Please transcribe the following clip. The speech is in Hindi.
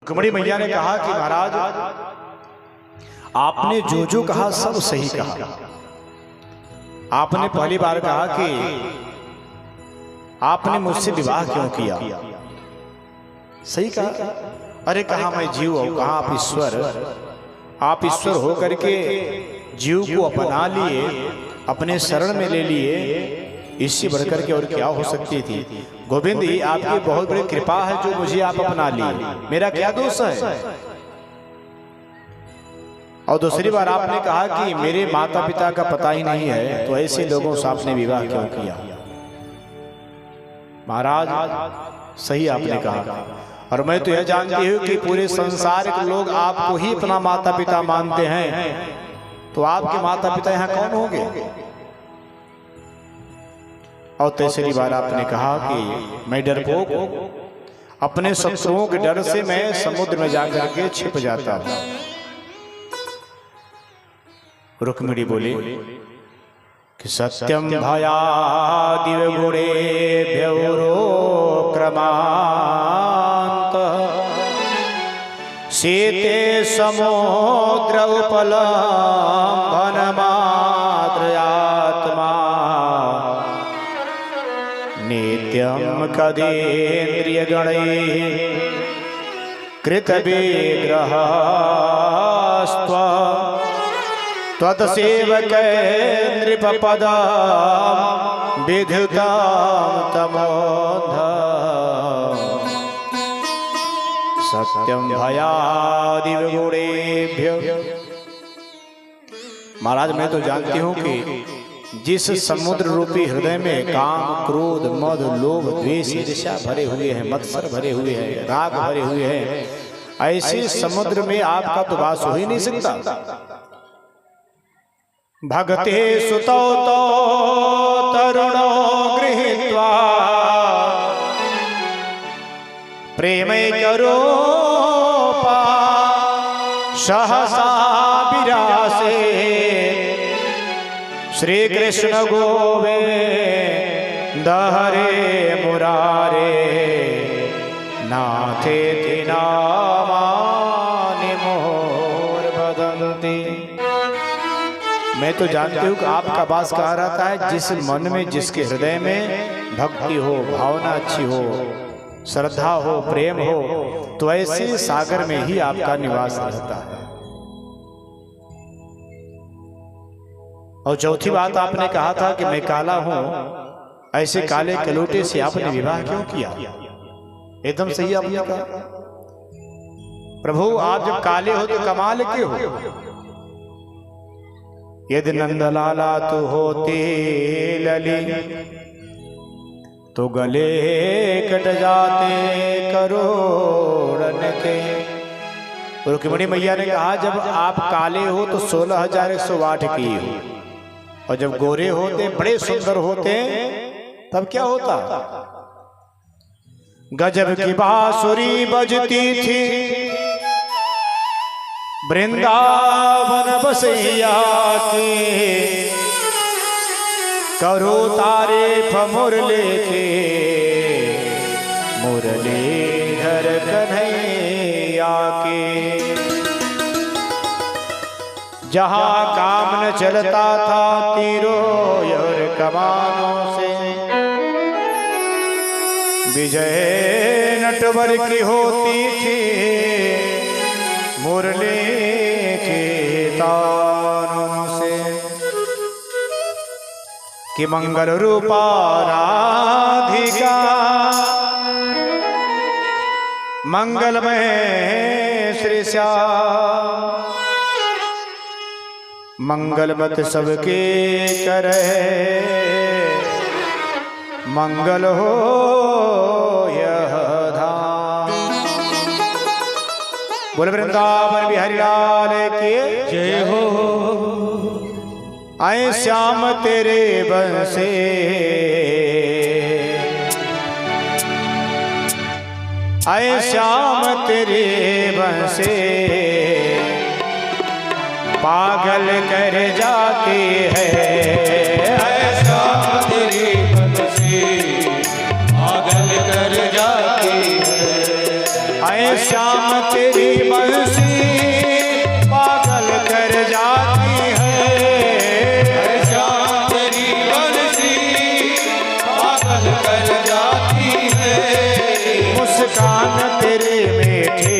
रुक्मिणी मैया ने कहा कि महाराज आपने जो जो कहा सब सही कहा। आपने पहली बार कहा कि आपने मुझसे विवाह क्यों किया, सही कहा। अरे कहा मैं जीव हूं, कहा आप ईश्वर हो करके जीव को अपना लिए, अपने शरण में ले लिए, इससे बढ़कर के और क्या हो सकती थी। गोविंद जी आपकी बहुत बड़ी कृपा है जो मुझे आप अपना लिए, मेरा क्या दोष है। और दूसरी बार आपने कहा कि मेरे माता पिता का पता ही नहीं है, तो ऐसे लोगों से आपने विवाह क्यों किया। महाराज सही आपने कहा, और मैं तो यह जानती हूं कि पूरे संसार के लोग आपको ही अपना माता पिता मानते हैं, तो आपके माता पिता यहाँ कौन होंगे। और तीसरी बार आपने कहा कि मैं डरपोक, अपने शत्रुओं के डर से मैं समुद्र में जाकर के छिप जाता हूं। रुक्मिणी बोली कि सत्यम भयादिव गुणेभ्यो क्रमांत सीते समुद्र उपलंघन मात्रयात्मा नित्यम कदेन्द्रिय गणैः कृत विग्रहस्त्व त्वत्सेवक नृपपदं विधुतां तमोध सत्यम भयादिव गुणेभ्यो। महाराज मैं तो जानती हूँ कि जिस समुद्र रूपी हृदय में काम क्रोध मद लोभ द्वेष ईर्ष्या भरे हुए हैं, मत्सर भरे हुए हैं, राग भरे हुए हैं, ऐसे समुद्र में आपका तो वास हो ही नहीं सकता। भगते सुतौ तो तरुणो गृहीत्वा प्रेमैकरूपा सहसा विरासे श्री कृष्ण गोविंद हरे मुरारे नाथेति नामानि मुहुर्वदन्ति। मैं तो जानती हूँ कि आपका वास कहाँ रहता है, जिस मन में जिसके हृदय में भक्ति हो, भावना अच्छी हो, श्रद्धा हो, प्रेम हो, तो ऐसे सागर में ही आपका निवास रहता है। और चौथी बात आपने कहा था कि मैं काला हूं, ऐसे काले कलोटे से आपने विवाह क्यों किया। एकदम सही आपने कहा। प्रभु आप जब काले हो तो कमाल क्यों हो। यदि नंदलाला तो होते लली तो गले कट जाते करोड़न के। रुक्मिणी मैया ने कहा जब आप काले हो तो 16,108 की हो, और जब गोरे होते बड़े सुंदर होते तब क्या होता। गजब की बांसुरी बजती थी वृंदावन बसैया की, करो तारीफ मुरली के मुरलीधर कन्हैया के। जहाँ काम न चलता था तीरों और कमानों से, विजय नटवर की होती थी मुरली के तानों से। कि मंगल रूपा राधिका मंगलमय श्री श्याम, मंगलमत सबके करे मंगल हो यह धाम। बोल वृंदावन बिहारी लाल की जय हो। आए श्याम तेरे बंसे आए श्याम तेरे बंसे पागल कर जाते हैं। आए श्याम तेरे बंसे पागल कर जाते हैं। श्याम तेरी बंसी पागल कर जाती है। श्याम तेरी बंसी पागल कर जाती है। मुस्कान तेरे मीठे